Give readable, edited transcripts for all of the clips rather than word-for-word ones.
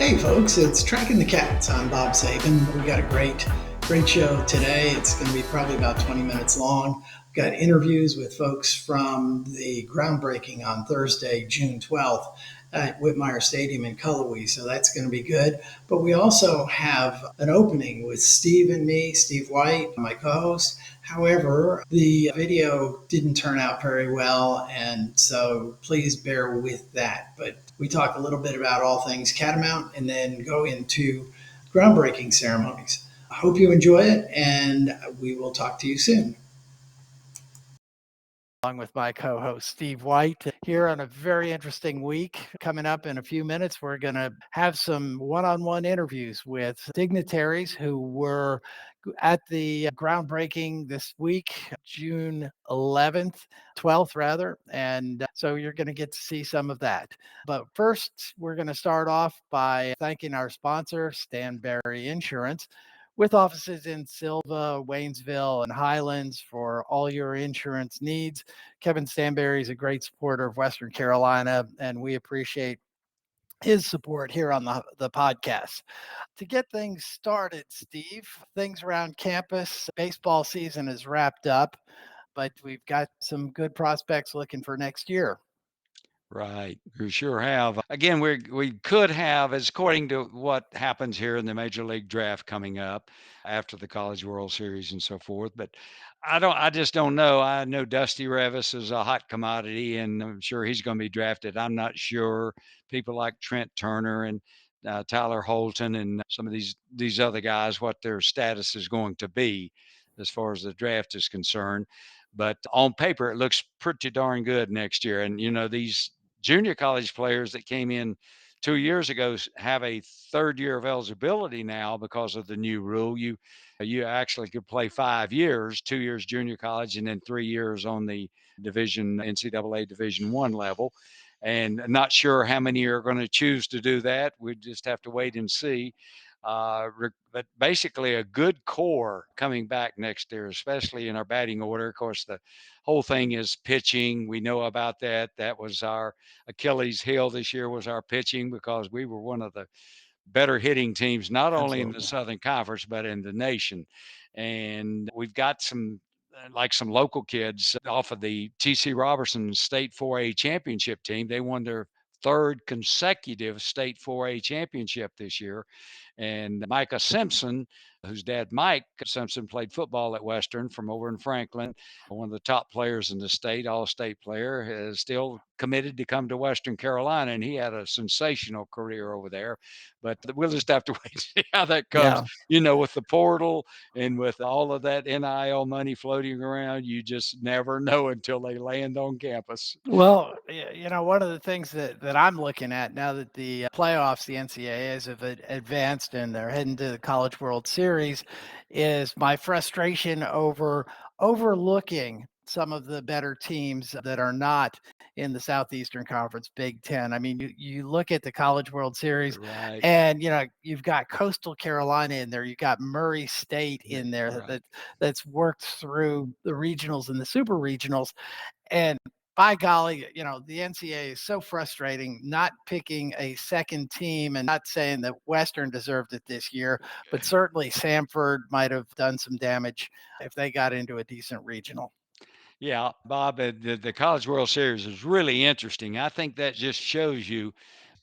Hey folks, it's Tracking the Cats. I'm Bob Saban. We got a great show today. It's going to be probably about 20 minutes long. We've got interviews with folks from the groundbreaking on Thursday, June 12th at Whitmire Stadium in Cullowhee, so that's going to be good. But we also have an opening with Steve and me, Steve White, my co-host. However, the video didn't turn out very well, and so please bear with that. But we talk a little bit about all things Catamount and then go into groundbreaking ceremonies. I hope you enjoy it, and we will talk to you soon. Along with my co host, Steve White, here on a very interesting week. Coming up in a few minutes, we're going to have some one on one interviews with dignitaries who were at the groundbreaking this week, June 11th, 12th, rather. And so you're going to get to see some of that. But first, we're going to start off by thanking our sponsor, Stanberry Insurance, with offices in Silva, Waynesville, and Highlands for all your insurance needs. Kevin Stanberry is a great supporter of Western Carolina, and we appreciate his support here on the podcast. To get things started, Steve, things around campus, baseball season is wrapped up, but we've got some good prospects looking for next year. Right, we sure have. Again, we could have, as according to what happens here in the Major League Draft coming up after the College World Series and so forth. But I just don't know. I know Dusty Revis is a hot commodity, and I'm sure he's going to be drafted. I'm not sure people like Trent Turner and Tyler Holton and some of these other guys what their status is going to be as far as the draft is concerned. But on paper, it looks pretty darn good next year. And these junior college players that came in 2 years ago have a third year of eligibility now because of the new rule. You actually could play 5 years, 2 years junior college, and then 3 years on the division NCAA Division One level. And not sure how many are going to choose to do that. We just have to wait and see. But basically, a good core coming back next year, especially in our batting order. Of course, the whole thing is pitching. We know about that. That was our Achilles heel this year, was our pitching, because we were one of the better hitting teams, not only in the Absolutely. Southern Conference, but in the nation. And we've got some local kids off of the TC Robertson State 4A championship team. They won their third consecutive State 4A championship this year. And Micah Simpson, whose dad, Mike Simpson, played football at Western from over in Franklin, one of the top players in the state, all state player, is still committed to come to Western Carolina. And he had a sensational career over there. But we'll just have to wait and see how that comes. Yeah. With the portal and with all of that NIL money floating around, you just never know until they land on campus. Well, one of the things that I'm looking at now that the playoffs, the NCAAs have advanced and they're heading to the College World Series, is my frustration over overlooking some of the better teams that are not in the Southeastern Conference Big Ten. I mean, you look at the College World Series Right. and, you've got Coastal Carolina in there, you've got Murray State in there Right. that's worked through the regionals and the super regionals. And by golly, the NCAA is so frustrating not picking a second team, and not saying that Western deserved it this year, but certainly Samford might have done some damage if they got into a decent regional. Yeah, Bob, the College World Series is really interesting. I think that just shows you,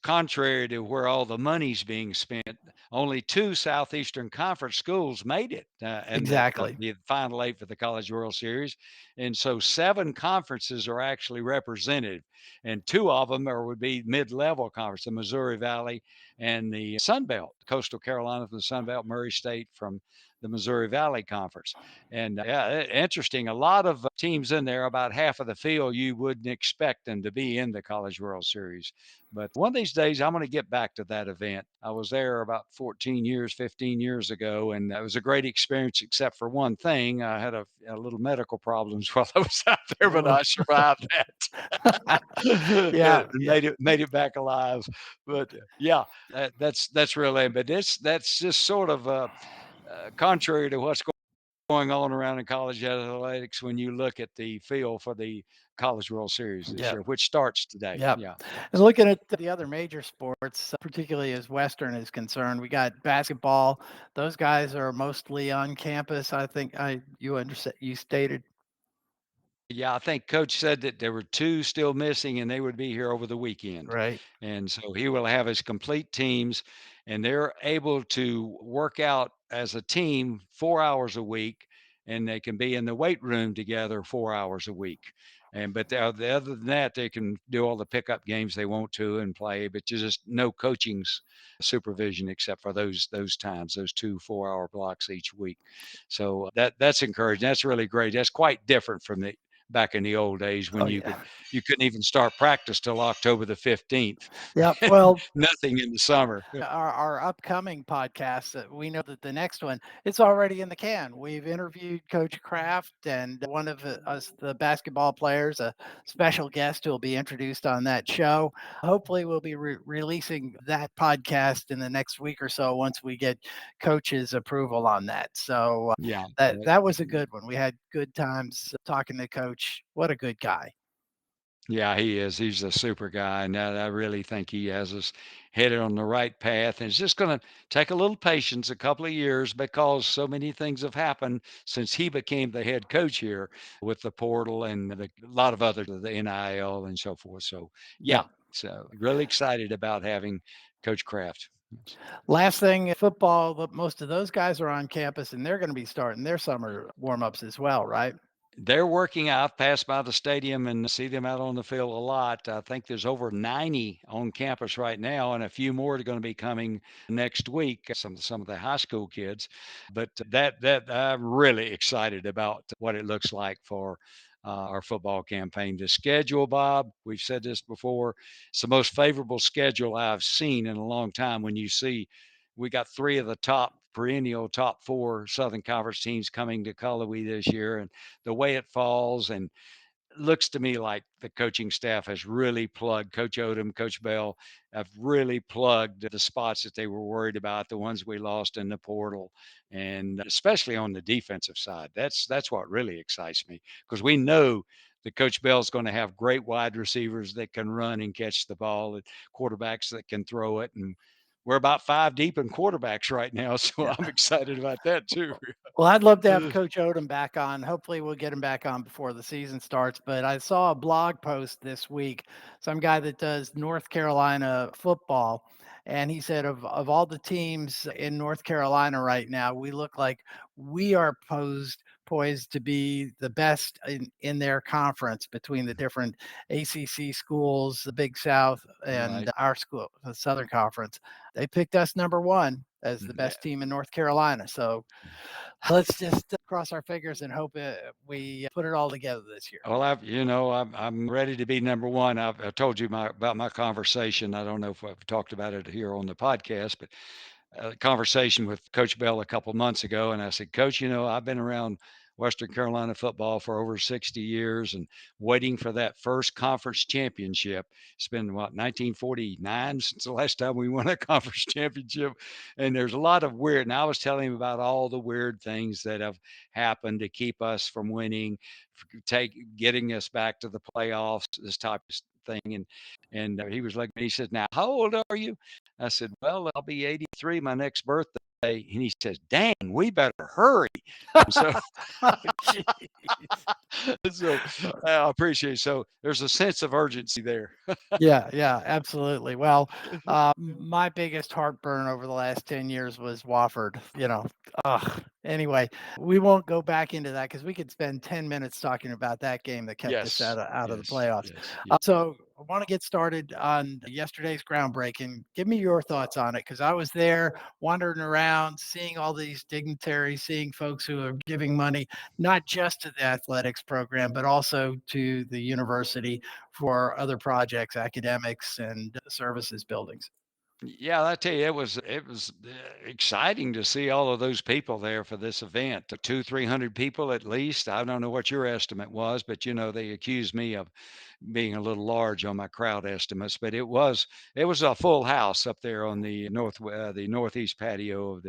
contrary to where all the money's being spent, only two Southeastern Conference schools made it, and Exactly. the Final Eight for the College World Series. And so seven conferences are actually represented, and two of them would be mid-level conference, the Missouri Valley and the Sun Belt, Coastal Carolina from the Sun Belt, Murray State from the Missouri Valley Conference. And yeah, interesting. A lot of teams in there, about half of the field you wouldn't expect them to be in the College World Series. But one of these days, I'm going to get back to that event. I was there about 14 years, 15 years ago, and it was a great experience, except for one thing. I had a little medical problems while I was out there, but Oh. I survived that. Yeah, And yeah. made it back alive. But yeah, that's really. But that's just sort of contrary to what's going on around in college athletics when you look at the field for the College World Series this Yep. year, which starts today. Yep. Yeah. And looking at the other major sports, particularly as Western is concerned, we got basketball. Those guys are mostly on campus. I think you stated. Yeah, I think coach said that there were 2 still missing and they would be here over the weekend. Right. And so he will have his complete teams and they're able to work out as a team 4 hours a week and they can be in the weight room together 4 hours a week. And but other than that, they can do all the pickup games they want to and play, but just no coaching's supervision except for those times, those 2 4-hour blocks each week. So that's encouraging. That's really great. That's quite different from the back in the old days when Oh yeah. you couldn't even start practice till October the 15th. Yep. Well, Nothing in the summer. our upcoming podcast, we know that the next one, it's already in the can. We've interviewed Coach Kraft and one of us, the basketball players, a special guest who will be introduced on that show. Hopefully, we'll be releasing that podcast in the next week or so once we get Coach's approval on that. So Yeah. that was a good one. We had good times talking to Coach. What a good guy. Yeah, he is. He's a super guy, and I really think he has us headed on the right path. And it's just going to take a little patience, a couple of years, because so many things have happened since he became the head coach here with the portal and a lot of other the NIL and so forth. So yeah, Yep. so really excited about having Coach Kraft. Yes. Last thing, football, most of those guys are on campus and they're going to be starting their summer warm-ups as well, right? They're working out. I've passed by the stadium and see them out on the field a lot. I think there's over 90 on campus right now, and a few more are going to be coming next week. Some of the high school kids, but that I'm really excited about what it looks like for our football campaign. The schedule, Bob, we've said this before. It's the most favorable schedule I've seen in a long time. When you see we got 3 of the top perennial top 4 Southern Conference teams coming to Cullowhee this year, and the way it falls and looks to me like the coaching staff has really plugged Coach Odom, Coach Bell have really plugged the spots that they were worried about, the ones we lost in the portal, and especially on the defensive side. That's what really excites me because we know that Coach Bell's going to have great wide receivers that can run and catch the ball, and quarterbacks that can throw it, and we're about 5 deep in quarterbacks right now, so Yeah. I'm excited about that too. Well, I'd love to have Coach Odom back on. Hopefully, we'll get him back on before the season starts. But I saw a blog post this week, some guy that does North Carolina football, and he said of all the teams in North Carolina right now, we look like we are poised to be the best in their conference between the different ACC schools, the Big South, and Right. our school, the Southern Conference. They picked us number one as the Yeah. best team in North Carolina. So let's just cross our fingers and hope we put it all together this year. Well, I'm ready to be number one. I told you about my conversation. I don't know if I've talked about it here on the podcast, but a conversation with Coach Bell a couple months ago, and I said, Coach, I've been around Western Carolina football for over 60 years and waiting for that first conference championship. It's been, 1949 since the last time we won a conference championship. And there's a lot of weird, and I was telling him about all the weird things that have happened to keep us from winning, getting us back to the playoffs, this type of thing. And he was like, he said, now, how old are you? I said, well, I'll be 83 my next birthday. And he says, dang, we better hurry. And so, Oh, geez. so I appreciate it. So there's a sense of urgency there. Yeah, yeah, absolutely. Well, my biggest heartburn over the last 10 years was Wofford, Ugh. Anyway, we won't go back into that because we could spend 10 minutes talking about that game that kept us Yes, out of the yes, playoffs. yes, yes. So I want to get started on yesterday's groundbreaking. Give me your thoughts on it because I was there wandering around, seeing all these dignitaries, seeing folks who are giving money, not just to the athletics program, but also to the university for other projects, academics, and services buildings. Yeah, I tell you, it was exciting to see all of those people there for this event. 300 people at least. I don't know what your estimate was, but they accused me of being a little large on my crowd estimates, but it was a full house up there on the northeast patio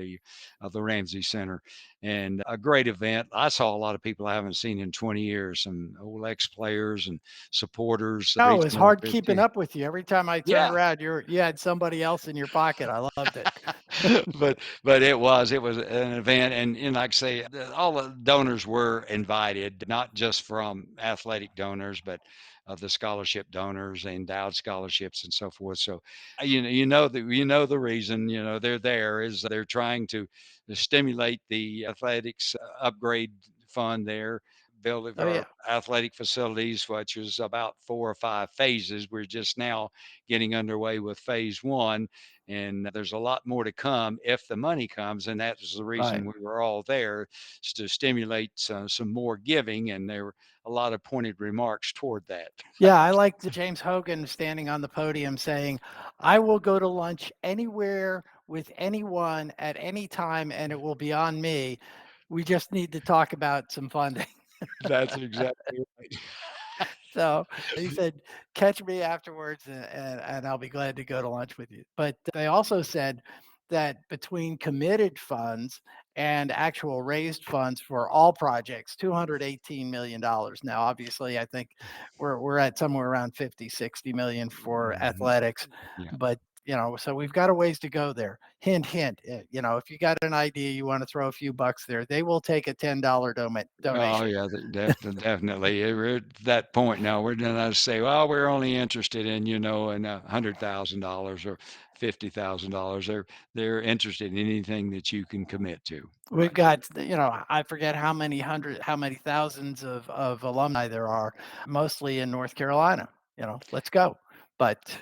of the Ramsey Center, and a great event. I saw a lot of people I haven't seen in 20 years, some old ex-players and supporters, No, it's regional hard keeping 15. up with you. Every time I turned Yeah, around, you had somebody else in your pocket. I loved it. but it was an event, and like I say, all the donors were invited, not just from athletic donors, but the scholarship donors, endowed scholarships, and so forth. So you know the reason they're there is they're trying to stimulate the athletics upgrade fund there. Build Oh yeah. our athletic facilities, which is about 4 or 5 phases. We're just now getting underway with phase one, and there's a lot more to come if the money comes, and that's the reason Right. we were all there, is to stimulate some more giving, and there were a lot of pointed remarks toward that. Yeah, I liked James Hogan standing on the podium saying, "I will go to lunch anywhere with anyone at any time, and it will be on me. We just need to talk about some funding." That's exactly right. So he said, "Catch me afterwards, and I'll be glad to go to lunch with you." But they also said that between committed funds and actual raised funds for all projects, $218 million. Now, obviously, I think we're at somewhere around 50, 60 million for Mhm. athletics, Yeah. but so we've got a ways to go there. Hint, hint. If you got an idea, you want to throw a few bucks there, they will take a $10 Oh donation. yeah, definitely. We're at that point now. We're gonna say, well, we're only interested in $100,000 or $50,000. They're interested in anything that you can commit to. We've Right. got, I forget how many thousands of alumni there are, mostly in North Carolina. Let's go. But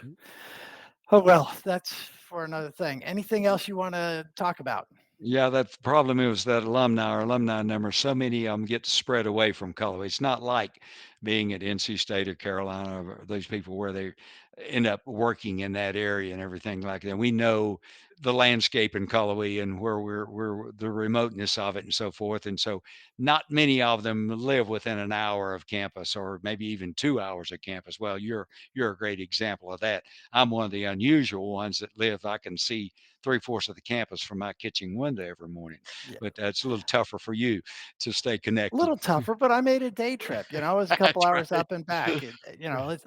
oh well, that's for another thing. Anything else you want to talk about? Yeah, that the problem is that our alumni number, so many of them get spread away from Colorado. It's not like being at NC State or Carolina or those people where they end up working in that area and everything like that. We know the landscape in Colorado and where we're the remoteness of it and so forth. And so not many of them live within an hour of campus or maybe even 2 hours of campus. Well, you're a great example of that. I'm one of the unusual ones that live. I can see three-fourths of the campus from my kitchen window every morning. Yeah. But it's a little tougher for you to stay A connected. little tougher, but I made a day trip. It was a couple That's hours right. up and back.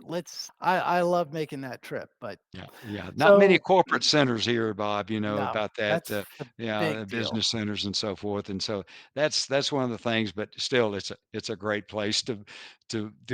Let's. I love making that trip. But Yeah, yeah. Not many so corporate centers here, Bob, no, about that. that's the Yeah, big deal. business centers and so forth. And so that's one of the things. But still, it's a great place to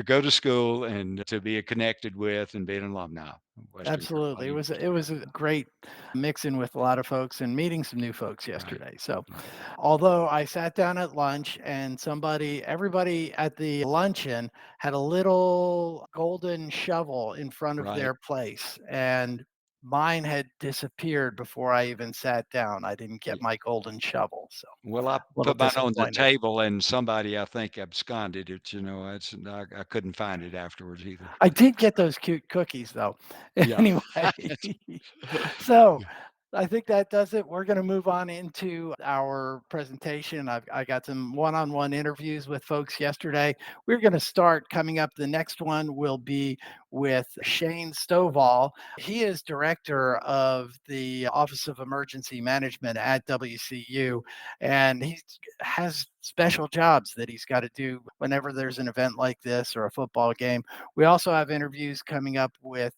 go to school and to be connected with and be an alumni of Western Absolutely. Carolina It was University. a great mixing with a lot of folks and meeting some new folks Right, yesterday. So, right, although I sat down at lunch and everybody at the luncheon had a little golden shovel in front of right. their place, and mine had disappeared before I even sat down. I didn't get my golden shovel. So, Well, I a little put mine on the disappointed. table and somebody I think absconded it. I couldn't find it afterwards either. I did get those cute cookies though. Yeah. Anyway, so I think that does it. We're going to move on into our presentation. I got some one-on-one interviews with folks yesterday. We're going to start coming up. The next one will be with Shane Stovall. He is director of the Office of Emergency Management at WCU, and he has special jobs that he's got to do whenever there's an event like this or a football game. We also have interviews coming up with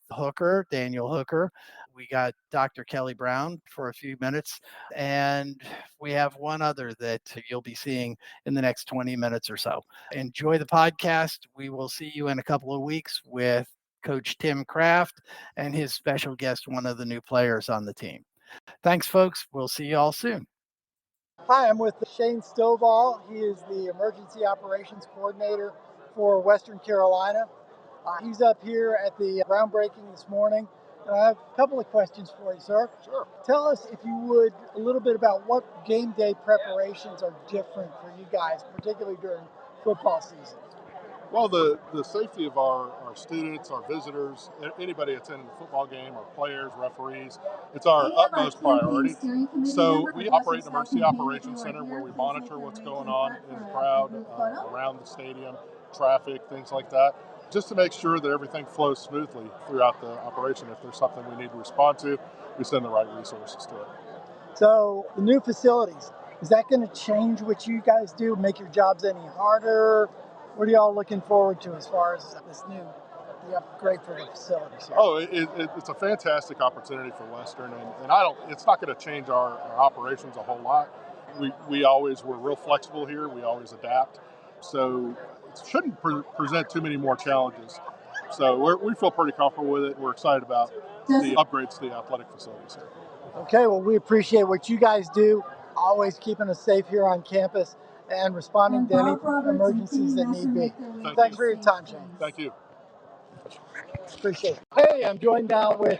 Daniel Hooker. We got Dr. Kelly Brown for a few minutes, and we have one other that you'll be seeing in the next 20 minutes or so. Enjoy the podcast. We will see you in a couple of weeks with Coach Tim Kraft and his special guest, one of the new players on the team. Thanks, folks. We'll see you all soon. Hi, I'm with Shane Stovall. He is the Emergency Operations Coordinator for Western Carolina. He's up here at the groundbreaking this morning. And I have a couple of questions for you, sir. Sure. Tell us, if you would, a little bit about what game day preparations are different for you guys, particularly during football season. Well, the safety of our students, our visitors, anybody attending the football game, our players, referees, it's our utmost priority. So we operate an emergency operations center where we monitor what's going on in the crowd, around the stadium, traffic, things like that. just to make sure that everything flows smoothly throughout the operation. If there's something we need to respond to, we send the right resources to it. So the new facilities, is that going to change what you guys do, make your jobs any harder? What are y'all looking forward to as far as the upgrade for the facilities here? Oh, it's a fantastic opportunity for Western, and it's not going to change our operations a whole lot. We're real flexible here. We always adapt, so it shouldn't present too many more challenges. So we feel pretty comfortable with it. We're excited about the upgrades to the athletic facilities here. Okay, well, we appreciate what you guys do, always keeping us safe here on campus and responding to any emergencies that need be. Thanks for your time, Shane. Thank you. Appreciate it. Hey, I'm joined now with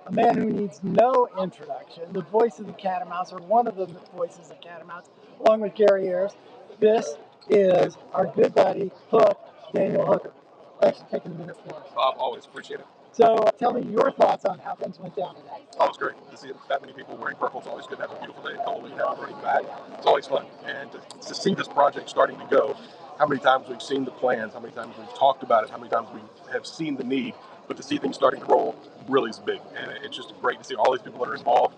a man who needs no introduction, the voice of the Catamounts, or one of the voices of Catamounts, along with Gary Ayers. This is our good buddy, Hook, Daniel Hooker. Thanks for taking a minute for us. Always appreciate it. So tell me your thoughts on how things went down today. Oh, it's great to see that many people wearing purple. It's always good to have a beautiful day in Colby and have a running back. It's always fun. And to see this project starting to go, how many times we've seen the plans, how many times we've talked about it, how many times we have seen the need, but to see things starting to roll really is big. And it's just great to see all these people that are involved,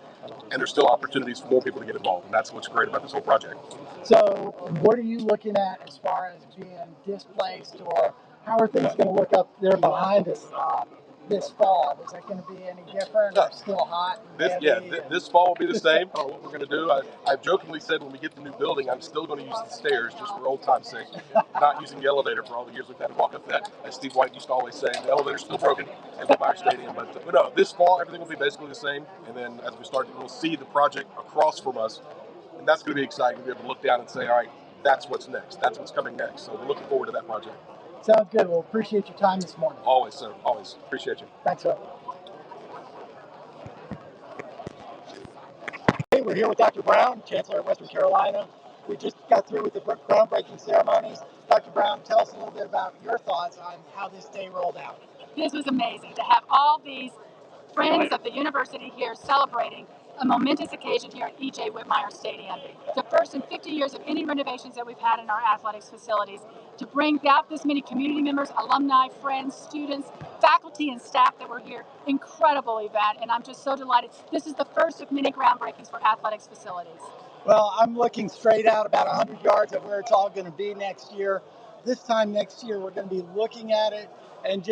and there's still opportunities for more people to get involved. And that's what's great about this whole project. So what are you looking at as far as being displaced, or how are things going to look up there behind us this fall? Is that going to be any different or still hot? This fall will be the same. What we're going to do, I've jokingly said when we get the new building, I'm still going to use the stairs just for old time's sake, not using the elevator for all the years we've had to walk up that. As Steve White used to always say, the elevator's still broken at the Fire Stadium. But no, this fall, everything will be basically the same. And then as we start, we'll see the project across from us. And that's going to be exciting to be able to look down and say, all right, that's what's next. That's what's coming next. So we're looking forward to that project. Sounds good. Well, appreciate your time this morning. Always, sir. Always. Appreciate you. Thanks, sir. Hey, we're here with Dr. Brown, Chancellor of Western Carolina. We just got through with the groundbreaking ceremonies. Dr. Brown, tell us a little bit about your thoughts on how this day rolled out. This was amazing to have all these friends of the university here celebrating a momentous occasion here at E.J. Whitmire Stadium. The first in 50 years of any renovations that we've had in our athletics facilities. To bring out this many community members, alumni, friends, students, faculty, and staff that were here. Incredible event, and I'm just so delighted. This is the first of many groundbreakings for athletics facilities. Well, I'm looking straight out about 100 yards of where it's all going to be next year. This time next year, we're going to be looking at it, and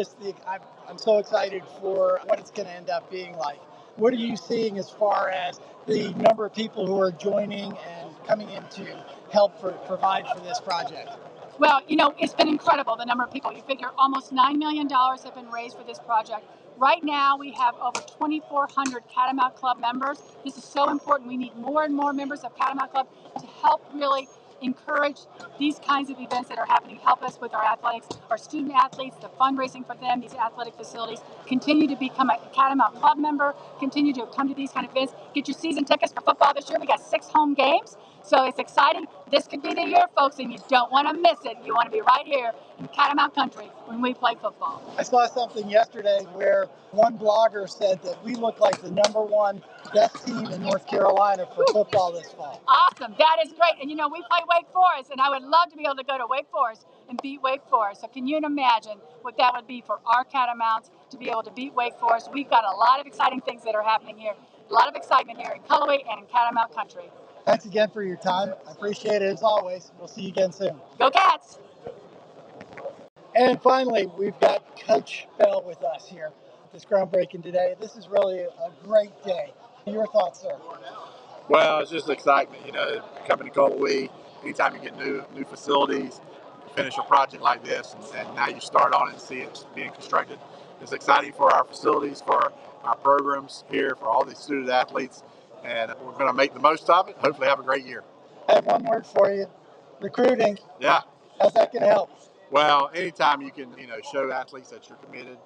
I'm so excited for what it's going to end up being like. What are you seeing as far as the number of people who are joining and coming in to help provide for this project? Well, it's been incredible, the number of people. You figure almost $9 million have been raised for this project. Right now, we have over 2,400 Catamount Club members. This is so important. We need more and more members of Catamount Club to help really encourage these kinds of events that are happening. Help us with our athletics, our student athletes, the fundraising for them, these athletic facilities. Continue to become a Catamount Club member. Continue to come to these kind of events. Get your season tickets for football this year. We got 6 home games. So it's exciting. This could be the year, folks, and you don't want to miss it. You want to be right here in Catamount Country when we play football. I saw something yesterday where one blogger said that we look like the number one best team in North Carolina for football this fall. Awesome. That is great. And we play Wake Forest, and I would love to be able to go to Wake Forest and beat Wake Forest. So can you imagine what that would be for our Catamounts to be able to beat Wake Forest? We've got a lot of exciting things that are happening here. A lot of excitement here in Cullowhee and in Catamount Country. Thanks again for your time. I appreciate it as always. We'll see you again soon. Go Cats! And finally, we've got Coach Bell with us here. This groundbreaking today. This is really a great day. Your thoughts, sir? Well, it's just excitement, coming to Colby. Anytime you get new facilities, finish a project like this, and now you start on it and see it being constructed. It's exciting for our facilities, for our programs here, for all these student athletes, and we're going to make the most of it. Hopefully, have a great year. I have one word for you: recruiting. Yeah. How's that going to help? Well, anytime you can, show athletes that you're committed,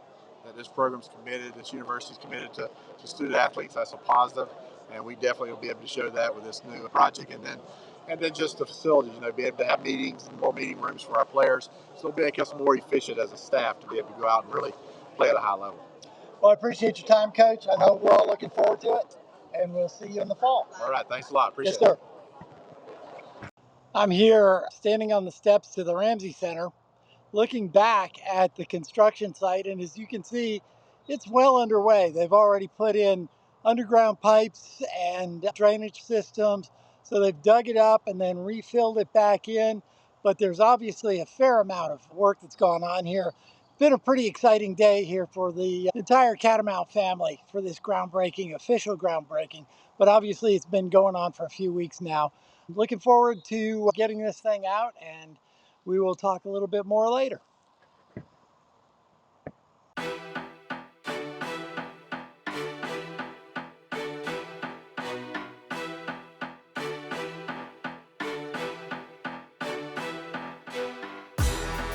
that this program's committed, this university's committed to student athletes, that's a positive. And we definitely will be able to show that with this new project, and then just the facilities, be able to have meetings and more meeting rooms for our players, so it'll make us more efficient as a staff to be able to go out and really play at a high level. Well, I appreciate your time, Coach. I know we're all looking forward to it, and we'll see you in the fall. All right, thanks a lot. Appreciate it. Yes, sir. I'm here standing on the steps to the Ramsey Center looking back at the construction site, and as you can see, it's well underway. They've already put in underground pipes and drainage systems. So they've dug it up and then refilled it back in. But there's obviously a fair amount of work that's gone on here. It's been a pretty exciting day here for the entire Catamount family for this groundbreaking, official groundbreaking. But obviously it's been going on for a few weeks now. Looking forward to getting this thing out, and we will talk a little bit more later.